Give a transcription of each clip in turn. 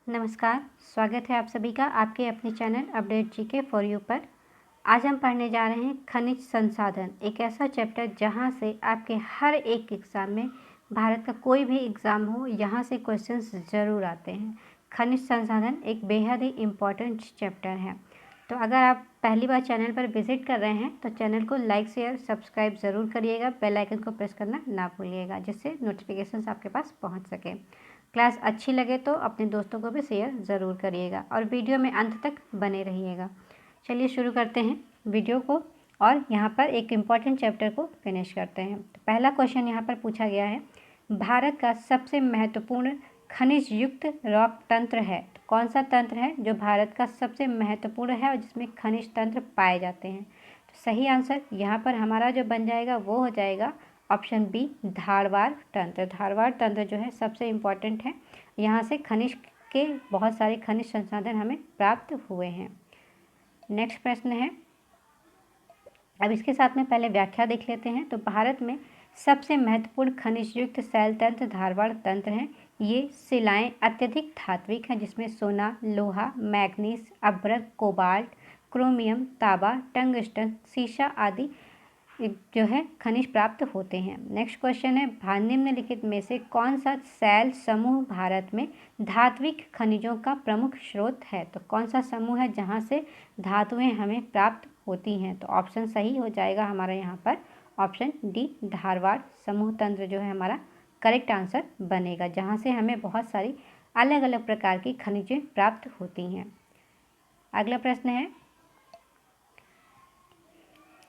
नमस्कार, स्वागत है आप सभी का आपके अपने channel update GK for you पर। आज हम पढ़ने जा रहे हैं खनिज संसाधन, एक ऐसा चैप्टर जहां से आपके हर एक एग्ज़ाम में, भारत का कोई भी एग्ज़ाम हो, यहां से क्वेश्चंस ज़रूर आते हैं। खनिज संसाधन एक बेहद ही इम्पॉर्टेंट चैप्टर है। तो अगर आप पहली बार चैनल पर विज़िट कर रहे हैं तो चैनल को लाइक शेयर सब्सक्राइब ज़रूर करिएगा, बेल आइकन को प्रेस करना ना भूलिएगा, जिससे नोटिफिकेशंस आपके पास पहुँच सके। क्लास अच्छी लगे तो अपने दोस्तों को भी शेयर ज़रूर करिएगा और वीडियो में अंत तक बने रहिएगा। चलिए शुरू करते हैं वीडियो को और यहाँ पर एक इम्पॉर्टेंट चैप्टर को फिनिश करते हैं। तो पहला क्वेश्चन यहाँ पर पूछा गया है, भारत का सबसे महत्वपूर्ण खनिज युक्त रॉक तंत्र है। तो कौन सा तंत्र है जो भारत का सबसे महत्वपूर्ण है और जिसमें खनिज तंत्र पाए जाते हैं? तो सही आंसर यहाँ पर हमारा जो बन जाएगा वो हो जाएगा ऑप्शन बी, धारवाड़ तंत्र। धारवाड़ तंत्र जो है सबसे इम्पॉर्टेंट है, यहाँ से खनिज के बहुत सारे खनिज संसाधन हमें प्राप्त हुए हैं। नेक्स्ट प्रश्न है, अब इसके साथ में पहले व्याख्या देख लेते हैं। तो भारत में सबसे महत्वपूर्ण खनिज युक्त शैल तंत्र धारवाड़ तंत्र हैं। ये शिलाएँ अत्यधिक धात्विक हैं, जिसमें सोना, लोहा, मैग्नीज, अभ्रक, कोबाल्ट, क्रोमियम, तांबा, टंगस्टन, सीसा आदि जो है खनिज प्राप्त होते हैं। नेक्स्ट क्वेश्चन है, निम्नलिखित में से कौन सा शैल समूह भारत में धात्विक खनिजों का प्रमुख स्रोत है? तो कौन सा समूह है जहां से धातुएं हमें प्राप्त होती हैं? तो ऑप्शन सही हो जाएगा हमारा यहाँ पर ऑप्शन डी, धारवाड़ समूह तंत्र जो है हमारा करेक्ट आंसर बनेगा, जहाँ से हमें बहुत सारी अलग अलग प्रकार की खनिजें प्राप्त होती हैं। अगला प्रश्न है,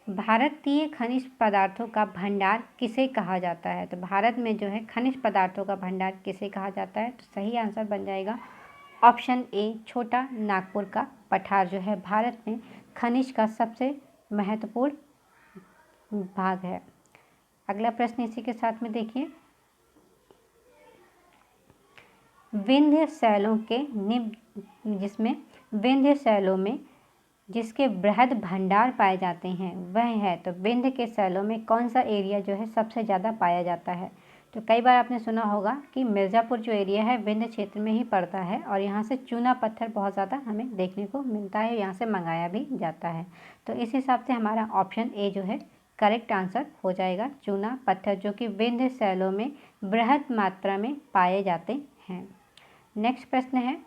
भारतीय खनिज पदार्थों का भंडार किसे कहा जाता है? तो भारत में जो है खनिज पदार्थों का भंडार किसे कहा जाता है? तो सही आंसर बन जाएगा ऑप्शन ए, छोटा नागपुर का पठार जो है भारत में खनिज का सबसे महत्वपूर्ण भाग है। अगला प्रश्न इसी के साथ में देखिए, विंध्य शैलों के जिसमें विंध्य शैलों में जिसके बृहद भंडार पाए जाते हैं वह है, तो विंध्य के शैलों में कौन सा एरिया जो है सबसे ज़्यादा पाया जाता है? तो कई बार आपने सुना होगा कि मिर्ज़ापुर जो एरिया है विंध्य क्षेत्र में ही पड़ता है और यहाँ से चूना पत्थर बहुत ज़्यादा हमें देखने को मिलता है, यहाँ से मंगाया भी जाता है। तो इस हिसाब से हमारा ऑप्शन ए जो है करेक्ट आंसर हो जाएगा, चूना पत्थर, जो कि विंध्य शैलों में बृहद मात्रा में पाए जाते हैं। नेक्स्ट प्रश्न है,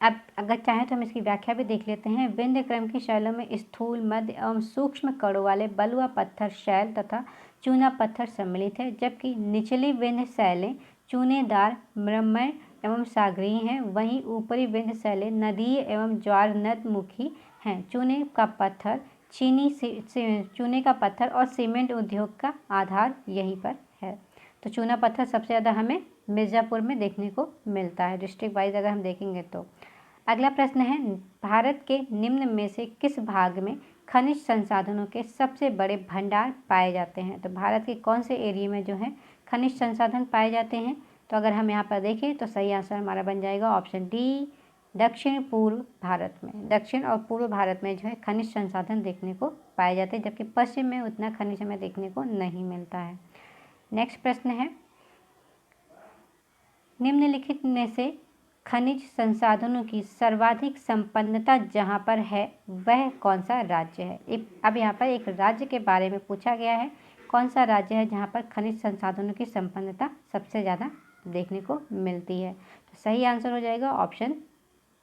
अब अगर चाहें तो हम इसकी व्याख्या भी देख लेते हैं। विंध्य क्रम की शैलों में स्थूल, मध्य एवं सूक्ष्म कणों वाले बलुआ पत्थर शैल तथा चूना पत्थर सम्मिलित है, जबकि निचली विंध्य शैलें चूनेदार, मृण्मय एवं सागरीय हैं। वहीं ऊपरी विंध्य शैलें नदीय एवं ज्वार नदमुखी हैं। चूने का पत्थर और सीमेंट उद्योग का आधार यहीं पर है। तो चूना पत्थर सबसे ज़्यादा हमें मिर्ज़ापुर में देखने को मिलता है, डिस्ट्रिक्ट वाइज अगर हम देखेंगे तो। अगला प्रश्न है, भारत के निम्न में से किस भाग में खनिज संसाधनों के सबसे बड़े भंडार पाए जाते हैं? तो भारत के कौन से एरिया में जो है खनिज संसाधन पाए जाते हैं? तो अगर हम यहाँ पर देखें तो सही आंसर हमारा बन जाएगा ऑप्शन डी, दक्षिण पूर्व भारत में। दक्षिण और पूर्व भारत में जो है खनिज संसाधन देखने को पाए जाते हैं, जबकि पश्चिम में उतना खनिज हमें देखने को नहीं मिलता है। नेक्स्ट प्रश्न है, निम्नलिखित में से खनिज संसाधनों की सर्वाधिक संपन्नता जहां पर है वह कौन सा राज्य है? अब यहाँ पर एक राज्य के बारे में पूछा गया है, कौन सा राज्य है जहां पर खनिज संसाधनों की संपन्नता सबसे ज़्यादा देखने को मिलती है? तो सही आंसर हो जाएगा ऑप्शन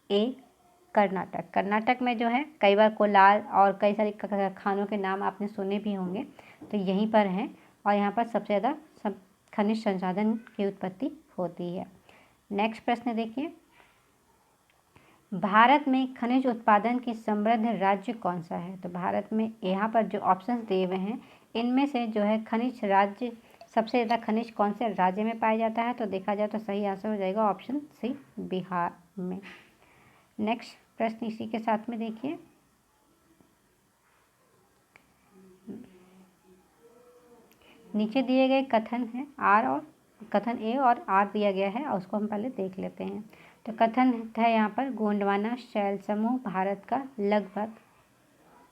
ए, कर्नाटक। कर्नाटक में जो है कई बार कोलार और कई सारे खानों के नाम आपने सुने भी होंगे, तो यहीं पर हैं और यहाँ पर सबसे ज़्यादा खनिज संसाधन की उत्पत्ति होती है। नेक्स्ट प्रश्न देखिए, भारत में खनिज उत्पादन की समृद्ध राज्य कौन सा है? तो भारत में यहाँ पर जो ऑप्शंस दिए हुए हैं इनमें से जो है खनिज राज्य सबसे ज़्यादा खनिज कौन से राज्य में पाया जाता है? तो देखा जाए तो सही आंसर हो जाएगा ऑप्शन सी, बिहार में। नेक्स्ट प्रश्न इसी के साथ में देखिए, नीचे दिए गए कथन है आर और कथन ए और आर दिया गया है और उसको हम पहले देख लेते हैं। तो कथन है यहाँ पर, गोंडवाना शैल समूह भारत का लगभग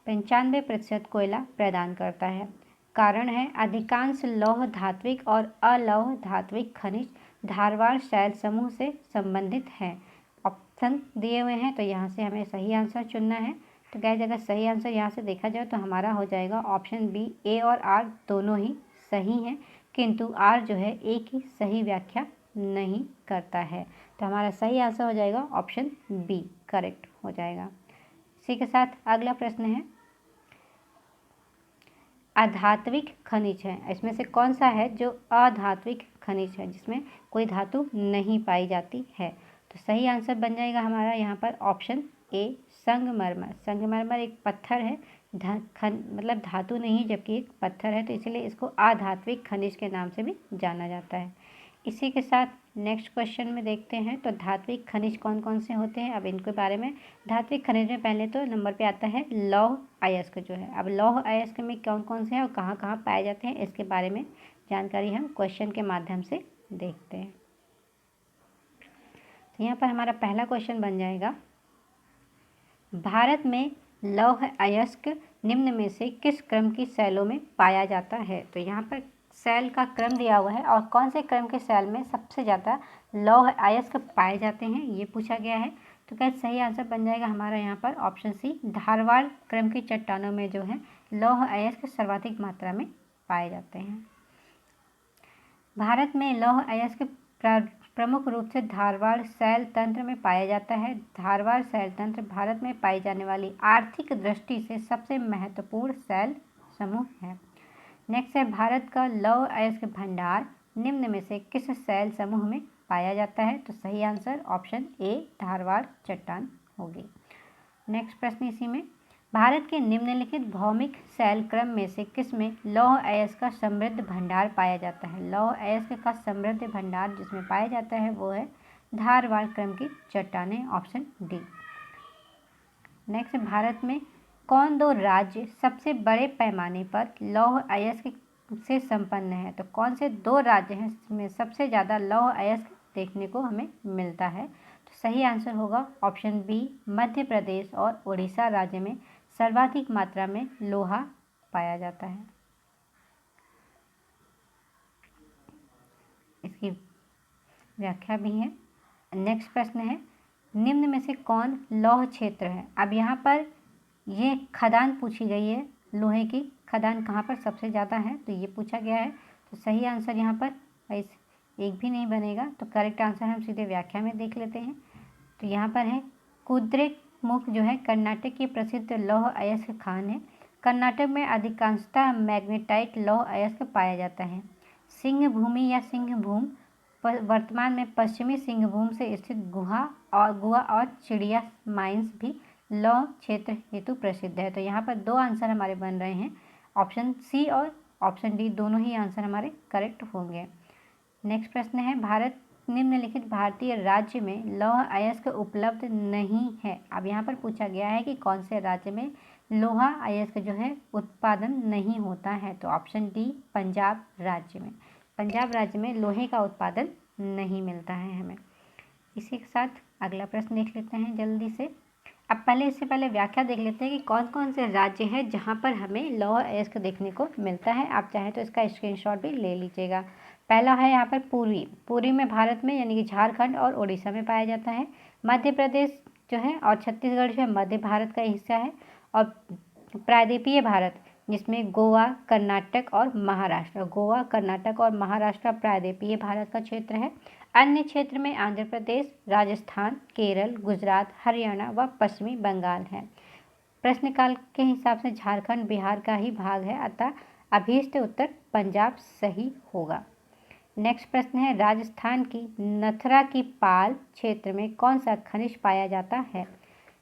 95% कोयला प्रदान करता है। कारण है अधिकांश लौह धात्विक और अलौह धात्विक खनिज धारवाड़ शैल समूह से संबंधित है। ऑप्शन दिए हुए हैं तो यहाँ से हमें सही आंसर चुनना है। तो गाइस अगर सही आंसर यहाँ से देखा जाए तो हमारा हो जाएगा ऑप्शन बी। ए और आर दोनों ही सही हैं, किंतु आर जो है ए की सही व्याख्या नहीं करता है। तो हमारा सही आंसर हो जाएगा ऑप्शन बी, करेक्ट हो जाएगा। इसी के साथ अगला प्रश्न है, अधात्विक खनिज है, इसमें से कौन सा है जो अधात्विक खनिज है, जिसमें कोई धातु नहीं पाई जाती है। तो सही आंसर बन जाएगा हमारा यहाँ पर ऑप्शन ए, संगमरमर। संगमरमर एक पत्थर है, मतलब धातु नहीं जबकि एक पत्थर है, तो इसलिए इसको अधात्विक खनिज के नाम से भी जाना जाता है। इसी के साथ नेक्स्ट क्वेश्चन में देखते हैं, तो धात्विक खनिज कौन कौन से होते हैं, अब इनके बारे में। धात्विक खनिज में पहले तो नंबर पे आता है लौह अयस्क जो है। अब लौह अयस्क में कौन कौन से हैं और कहाँ कहाँ पाए जाते हैं, इसके बारे में जानकारी हम क्वेश्चन के माध्यम से देखते हैं। तो यहाँ पर हमारा पहला क्वेश्चन बन जाएगा, भारत में लौह अयस्क निम्न में से किस क्रम की शैलों में पाया जाता है। तो यहाँ पर सेल का क्रम दिया हुआ है और कौन से क्रम के सेल में सबसे ज़्यादा लौह अयस्क पाए जाते हैं ये पूछा गया है। तो क्या सही आंसर बन जाएगा हमारा यहाँ पर ऑप्शन सी, धारवाड़ क्रम की चट्टानों में जो है लौह अयस्क सर्वाधिक मात्रा में पाए जाते हैं। भारत में लौह अयस्क प्रमुख रूप से धारवाड़ शैल तंत्र में पाया जाता है। धारवाड़ शैल तंत्र भारत में पाई जाने वाली आर्थिक दृष्टि से सबसे महत्वपूर्ण शैल समूह है। नेक्स्ट है, भारत का लौह अयस्क भंडार निम्न में से किस शैल समूह में पाया जाता है। तो सही आंसर ऑप्शन ए, धारवाड़ चट्टान होगी। नेक्स्ट प्रश्न इसी में, भारत के निम्नलिखित भौमिक शैल क्रम में से किस में लौह अयस्क का समृद्ध भंडार पाया जाता है। लौह अयस्क का समृद्ध भंडार जिसमें पाया जाता है वो है धारवाड़ क्रम की चट्टानें, ऑप्शन डी। नेक्स्ट, भारत में कौन दो राज्य सबसे बड़े पैमाने पर लौह अयस्क से संपन्न है। तो कौन से दो राज्य हैं जिसमें सबसे ज़्यादा लौह अयस्क देखने को हमें मिलता है। तो सही आंसर होगा ऑप्शन बी, मध्य प्रदेश और उड़ीसा राज्य में सर्वाधिक मात्रा में लोहा पाया जाता है। इसकी व्याख्या भी है। नेक्स्ट प्रश्न है, निम्न में से कौन लौह क्षेत्र है। अब यहाँ पर ये खदान पूछी गई है, लोहे की खदान कहाँ पर सबसे ज़्यादा है तो ये पूछा गया है। तो सही आंसर यहाँ पर एक भी नहीं बनेगा, तो करेक्ट आंसर हम सीधे व्याख्या में देख लेते हैं। तो यहाँ पर है कुद्रेमुख जो है कर्नाटक की प्रसिद्ध लौह अयस्क खान है। कर्नाटक में अधिकांशतः मैग्नेटाइट लौह अयस्क पाया जाता है। सिंह भूमि या सिंह भूम वर्तमान में पश्चिमी सिंहभूम से स्थित गुहा और चिड़िया माइंस भी लौह क्षेत्र हेतु प्रसिद्ध है। तो यहाँ पर दो आंसर हमारे बन रहे हैं, ऑप्शन सी और ऑप्शन डी दोनों ही आंसर हमारे करेक्ट होंगे। नेक्स्ट प्रश्न है, भारत निम्नलिखित भारतीय राज्य में लौह अयस्क उपलब्ध नहीं है। अब यहाँ पर पूछा गया है कि कौन से राज्य में लोहा अयस्क जो है उत्पादन नहीं होता है। तो ऑप्शन डी, पंजाब राज्य में। पंजाब राज्य में लोहे का उत्पादन नहीं मिलता है हमें। इसी के साथ अगला प्रश्न देख लेते हैं जल्दी से। अब इससे पहले व्याख्या देख लेते हैं कि कौन कौन से राज्य हैं जहां पर हमें लौह अयस्क देखने को मिलता है। आप चाहें तो इसका स्क्रीनशॉट भी ले लीजिएगा। पहला है यहाँ पर पूर्वी में भारत में यानी कि झारखंड और उड़ीसा में पाया जाता है। मध्य प्रदेश जो है और छत्तीसगढ़ जो है मध्य भारत का हिस्सा है। और प्रायद्वीपीय भारत जिसमें गोवा, कर्नाटक और महाराष्ट्र। गोवा, कर्नाटक और महाराष्ट्र प्रायद्वीपीय भारत का क्षेत्र है। अन्य क्षेत्र में आंध्र प्रदेश, राजस्थान, केरल, गुजरात, हरियाणा व पश्चिमी बंगाल है। प्रश्नकाल के हिसाब से झारखंड बिहार का ही भाग है, अतः अभीष्ट उत्तर पंजाब सही होगा। नेक्स्ट प्रश्न है, राजस्थान की नथरा की पाल क्षेत्र में कौन सा खनिज पाया जाता है।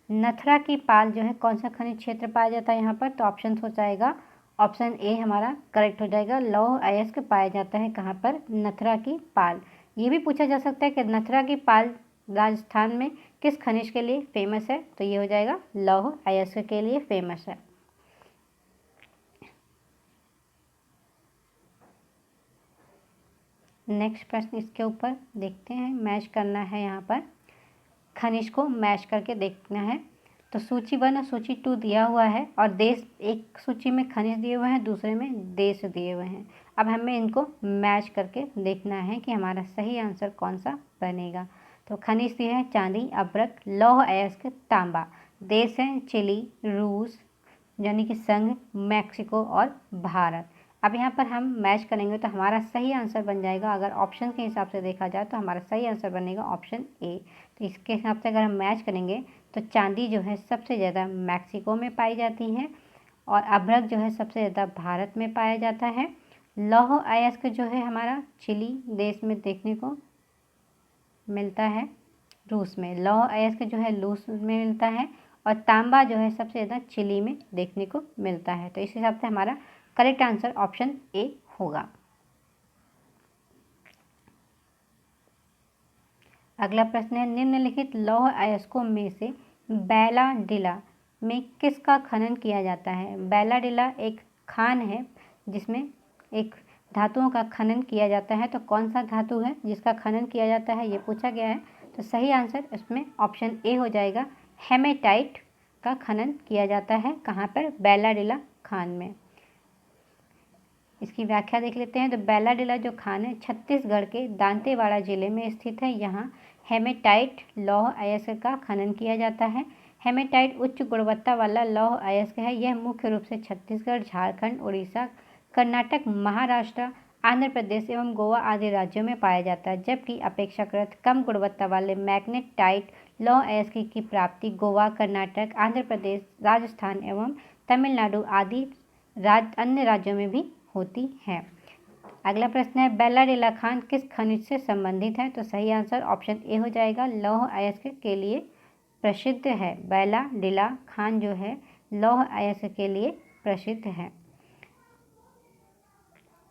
नथरा की पाल जो है कौन सा खनिज क्षेत्र पाया जाता है यहाँ पर। तो ऑप्शन हो जाएगा ऑप्शन ए हमारा करेक्ट हो जाएगा। लौह अयस्क पाया जाता है कहाँ पर, नथरा की पाल। ये भी पूछा जा सकता है कि नथरा की पाल राजस्थान में किस खनिज के लिए फेमस है। तो ये हो जाएगा लौह अयस्क के लिए फेमस है। नेक्स्ट प्रश्न इसके ऊपर देखते हैं, मैच करना है यहाँ पर, खनिज को मैच करके देखना है। तो सूची 1 और सूची 2 दिया हुआ है और देश, एक सूची में खनिज दिए हुए हैं, दूसरे में देश दिए हुए हैं। अब हमें इनको मैच करके देखना है कि हमारा सही आंसर कौन सा बनेगा। तो खनिज दिए हैं चांदी, अभ्रक, लौह अयस्क, तांबा। देश हैं चिली, रूस यानी कि संघ, मैक्सिको और भारत। अब यहाँ पर हम मैच करेंगे तो हमारा सही आंसर बन जाएगा, अगर ऑप्शन के हिसाब से देखा जाए तो हमारा सही आंसर बनेगा ऑप्शन ए। तो इसके हिसाब से अगर हम मैच करेंगे तो चांदी जो है सबसे ज़्यादा मैक्सिको में पाई जाती है और अभ्रक जो है सबसे ज़्यादा भारत में पाया जाता है। लौह अयस्क जो है हमारा चिली देश में देखने को मिलता है, रूस में। लौह अयस्क जो है रूस में मिलता है और तांबा जो है सबसे ज़्यादा चिली में देखने को मिलता है। तो इस हिसाब से हमारा करेक्ट आंसर ऑप्शन ए होगा। अगला प्रश्न है, निम्नलिखित लौह अयस्कों में से बैलाडिला में किसका खनन किया जाता है? बैलाडिला एक खान है जिसमें एक धातुओं का खनन किया जाता है। तो कौन सा धातु है जिसका खनन किया जाता है, ये पूछा गया है। तो सही आंसर इसमें ऑप्शन ए हो जाएगा, हेमेटाइट का खनन किया जाता है। कहाँ पर? बैलाडिला खान में। इसकी व्याख्या देख लेते हैं। तो बैलाडिला जो खान है छत्तीसगढ़ के दांतेवाड़ा जिले में स्थित है। यहाँ हेमेटाइट लौह अयस्क का खनन किया जाता है। हेमेटाइट उच्च गुणवत्ता वाला लौह अयस्क है। यह मुख्य रूप से छत्तीसगढ़, झारखंड, उड़ीसा, कर्नाटक, महाराष्ट्र, आंध्र प्रदेश एवं गोवा आदि राज्यों में पाया जाता है, जबकि अपेक्षाकृत कम गुणवत्ता वाले मैग्नेटाइट लौह अयस्क की प्राप्ति गोवा, कर्नाटक, आंध्र प्रदेश, राजस्थान एवं तमिलनाडु आदि अन्य राज्यों में भी होती है। अगला प्रश्न है, बैलाडिला खान किस खनिज से संबंधित है? तो सही आंसर ऑप्शन ए हो जाएगा, लौह अयस्क के लिए प्रसिद्ध है। बैलाडिला खान जो है लौह अयस्क के लिए प्रसिद्ध है।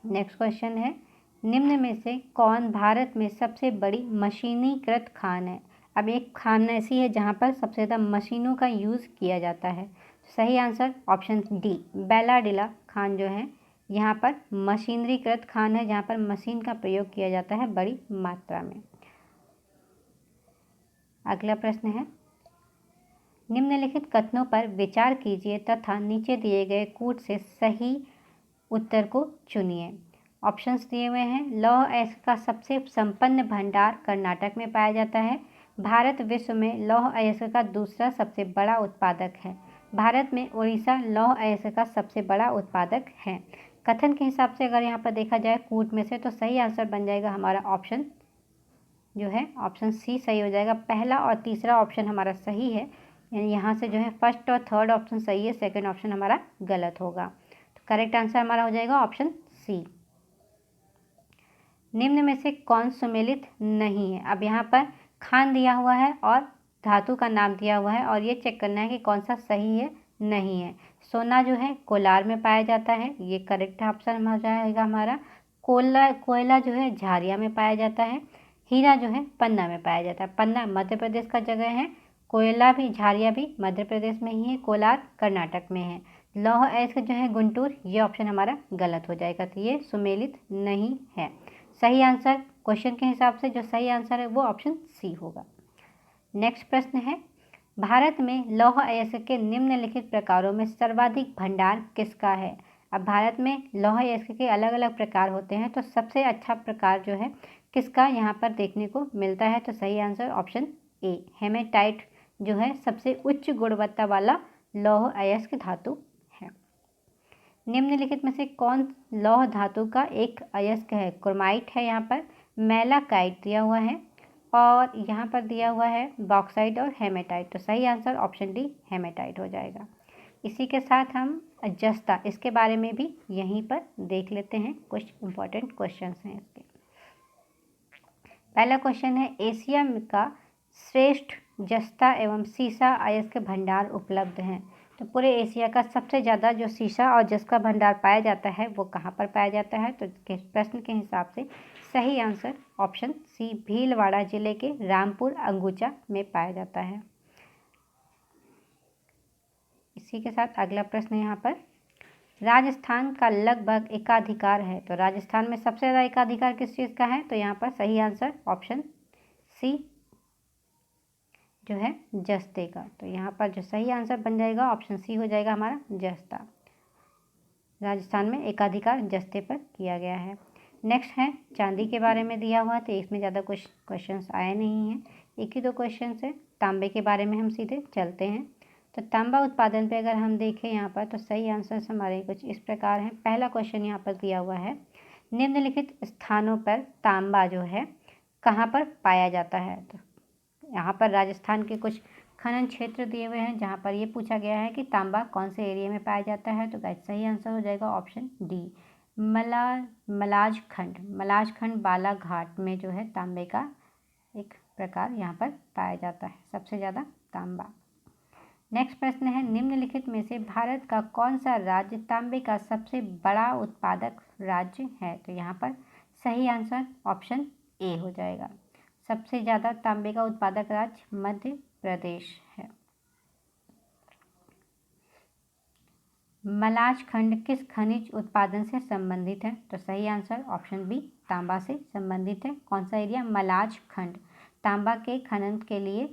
नेक्स्ट क्वेश्चन है, निम्न में से कौन भारत में सबसे बड़ी मशीनीकृत खान है? अब एक खान ऐसी है जहाँ पर सबसे ज़्यादा मशीनों का यूज़ किया जाता है। सही answer option D, Bailadila Khan जो है यहाँ पर मशीनरीकृत खान है, जहाँ पर मशीन का प्रयोग किया जाता है बड़ी मात्रा में। अगला प्रश्न है, निम्नलिखित कथनों पर विचार कीजिए तथा नीचे दिए गए कूट से सही उत्तर को चुनिए। ऑप्शंस दिए हुए हैं, लौह अयस्क का सबसे संपन्न भंडार कर्नाटक में पाया जाता है। भारत विश्व में लौह अयस्क का दूसरा सबसे बड़ा उत्पादक है। भारत में उड़ीसा लौह अयस्क का सबसे बड़ा उत्पादक है। कथन के हिसाब से अगर यहाँ पर देखा जाए कूट में से, तो सही आंसर बन जाएगा हमारा ऑप्शन जो है ऑप्शन सी सही हो जाएगा। पहला और तीसरा ऑप्शन हमारा सही है, यानी यहाँ से जो है फर्स्ट और थर्ड ऑप्शन सही है, सेकंड ऑप्शन हमारा गलत होगा। तो करेक्ट आंसर हमारा हो जाएगा ऑप्शन सी। निम्न में से कौन सुमेलित नहीं है? अब यहाँ पर खान दिया हुआ है और धातु का नाम दिया हुआ है और ये चेक करना है कि कौन सा सही है, नहीं है। सोना जो है कोलार में पाया जाता है, ये करेक्ट ऑप्शन हो जाएगा हमारा। कोयला जो है झारिया में पाया जाता है। हीरा जो है पन्ना में पाया जाता है। पन्ना मध्य प्रदेश का जगह है, कोयला भी झारिया भी मध्य प्रदेश में ही है, कोलार कर्नाटक में है। लौह अयस्क जो है गुंटूर, ये ऑप्शन हमारा गलत हो जाएगा। तो ये सुमेलित नहीं है। सही आंसर क्वेश्चन के हिसाब से जो सही आंसर है वो ऑप्शन सी होगा। नेक्स्ट प्रश्न है, भारत में लौह अयस्क के निम्नलिखित प्रकारों में सर्वाधिक भंडार किसका है? अब भारत में लौह अयस्क के अलग अलग प्रकार होते हैं, तो सबसे अच्छा प्रकार जो है किसका यहाँ पर देखने को मिलता है? तो सही आंसर ऑप्शन ए, हेमेटाइट जो है सबसे उच्च गुणवत्ता वाला लौह अयस्क धातु है। निम्नलिखित में से कौन लौह धातु का एक अयस्क है? क्रोमाइट है, यहाँ पर मेलाकाइट दिया हुआ है और यहाँ पर दिया हुआ है बॉक्साइट और हेमेटाइट। तो सही आंसर ऑप्शन डी, हेमेटाइट हो जाएगा। इसी के साथ हम जस्ता, इसके बारे में भी यहीं पर देख लेते हैं, कुछ इंपॉर्टेंट क्वेश्चंस हैं इसके। पहला क्वेश्चन है, एशिया का श्रेष्ठ जस्ता एवं सीसा अयस्क भंडार उपलब्ध हैं। तो पूरे एशिया का सबसे ज़्यादा जो सीसा और जस्ता भंडार पाया जाता है वो कहाँ पर पाया जाता है? तो प्रश्न के हिसाब से सही आंसर ऑप्शन सी, भीलवाड़ा जिले के रामपुर अंगुचा में पाया जाता है। इसी के साथ अगला प्रश्न यहाँ पर, राजस्थान का लगभग एकाधिकार है। तो राजस्थान में सबसे ज़्यादा एकाधिकार किस चीज़ का है? तो यहाँ पर सही आंसर ऑप्शन सी जो है जस्ते का। तो यहाँ पर जो सही आंसर बन जाएगा ऑप्शन सी हो जाएगा हमारा जस्ता। राजस्थान में एकाधिकार जस्ते पर किया गया है। नेक्स्ट है चांदी के बारे में दिया हुआ, तो इसमें ज़्यादा कुछ क्वेश्चंस आए नहीं हैं, एक ही दो क्वेश्चन है। तांबे के बारे में हम सीधे चलते हैं। तो तांबा उत्पादन पे अगर हम देखें यहाँ पर, तो सही आंसर हमारे कुछ इस प्रकार हैं। पहला क्वेश्चन यहाँ पर दिया हुआ है, निम्नलिखित स्थानों पर तांबा जो है कहाँ पर पाया जाता है। तो यहाँ पर राजस्थान के कुछ खनन क्षेत्र दिए हुए हैं जहाँ पर ये पूछा गया है कि तांबा कौन से एरिया में पाया जाता है। तो गाइस सही आंसर हो जाएगा ऑप्शन डी, मलाज खंड बालाघाट में जो है तांबे का एक प्रकार यहाँ पर पाया जाता है, सबसे ज़्यादा तांबा। नेक्स्ट प्रश्न है, निम्नलिखित में से भारत का कौन सा राज्य तांबे का सबसे बड़ा उत्पादक राज्य है। तो यहाँ पर सही आंसर ऑप्शन ए हो जाएगा, सबसे ज़्यादा तांबे का उत्पादक राज्य मध्य प्रदेश है। मलाज खंड किस खनिज उत्पादन से संबंधित है। तो सही आंसर ऑप्शन बी, तांबा से संबंधित है। कौन सा एरिया, मलाज खंड, तांबा के खनन के लिए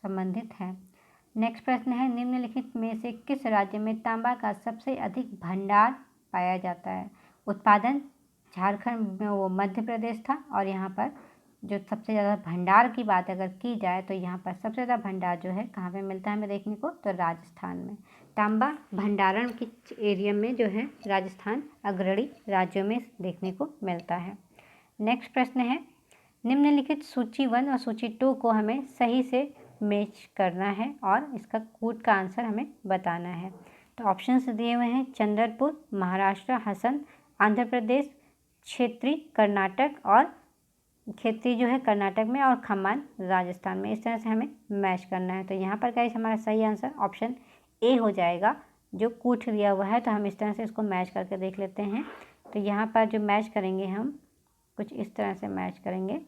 संबंधित है। नेक्स्ट प्रश्न है, निम्नलिखित में से किस राज्य में तांबा का सबसे अधिक भंडार पाया जाता है। उत्पादन झारखंड में वो मध्य प्रदेश था, और यहाँ पर जो सबसे ज़्यादा भंडार की बात अगर की जाए तो यहाँ पर सबसे ज़्यादा भंडार जो है कहाँ पे मिलता है हमें देखने को, तो राजस्थान में। तांबा भंडारण के एरिया में जो है राजस्थान अग्रणी राज्यों में देखने को मिलता है। नेक्स्ट प्रश्न है, निम्नलिखित सूची 1 और सूची 2 को हमें सही से मैच करना है और इसका कूट का आंसर हमें बताना है। तो ऑप्शंस दिए हुए हैं, चंद्रपुर, महाराष्ट्र, हसन, आंध्र प्रदेश, क्षेत्री कर्नाटक, और क्षेत्री जो है कर्नाटक में, और खम्मान राजस्थान में। इस तरह से हमें मैच करना है। तो यहाँ पर गाइस हमारा सही आंसर ऑप्शन ए हो जाएगा, जो कूट दिया हुआ है। तो हम इस तरह से इसको मैच करके देख लेते हैं। तो यहाँ पर जो मैच करेंगे हम कुछ इस तरह से मैच करेंगे।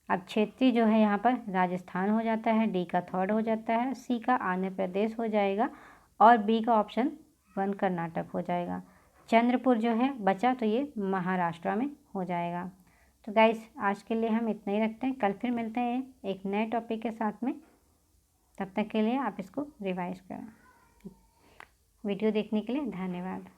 अब क्षेत्री जो है यहाँ पर राजस्थान हो जाता है, डी का 3rd हो जाता है, सी का आंध्र प्रदेश हो जाएगा, और बी का ऑप्शन 1 कर्नाटक हो जाएगा। चंद्रपुर जो है बचा, तो ये महाराष्ट्र में हो जाएगा। तो गाइस आज के लिए हम इतना ही रखते हैं, कल फिर मिलते हैं एक नए टॉपिक के साथ में। तब तक के लिए आप इसको रिवाइज करें। वीडियो देखने के लिए धन्यवाद।